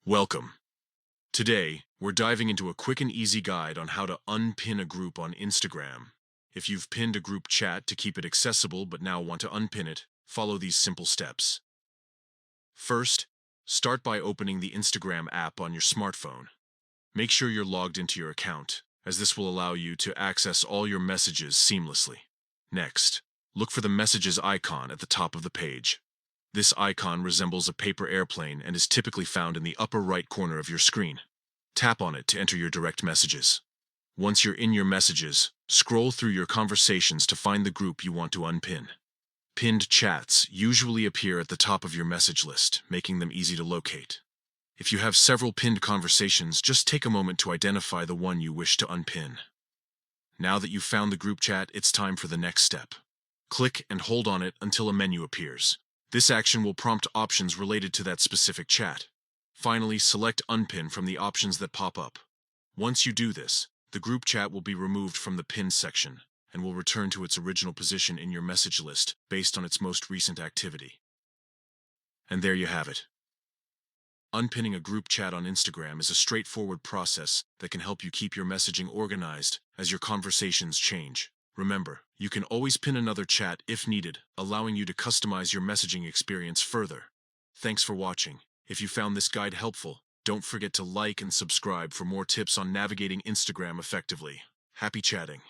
Welcome. Today, we're diving into a quick and easy guide on how to unpin a group on Instagram. If you've pinned a group chat to keep it accessible but now want to unpin it, follow these simple steps. First, start by opening the Instagram app on your smartphone. Make sure you're logged into your account, as this will allow you to access all your messages seamlessly. Next, look for the messages icon at the top of the page. This icon resembles a paper airplane and is typically found in the upper right corner of your screen. Tap on it to enter your direct messages. Once you're in your messages, scroll through your conversations to find the group you want to unpin. Pinned chats usually appear at the top of your message list, making them easy to locate. If you have several pinned conversations, just take a moment to identify the one you wish to unpin. Now that you've found the group chat, it's time for the next step. Click and hold on it until a menu appears. This action will prompt options related to that specific chat. Finally, select Unpin from the options that pop up. Once you do this, the group chat will be removed from the Pinned section and will return to its original position in your message list based on its most recent activity. And there you have it. Unpinning a group chat on Instagram is a straightforward process that can help you keep your messaging organized as your conversations change. Remember, you can always pin another chat if needed, allowing you to customize your messaging experience further. Thanks for watching. If you found this guide helpful, don't forget to like and subscribe for more tips on navigating Instagram effectively. Happy chatting.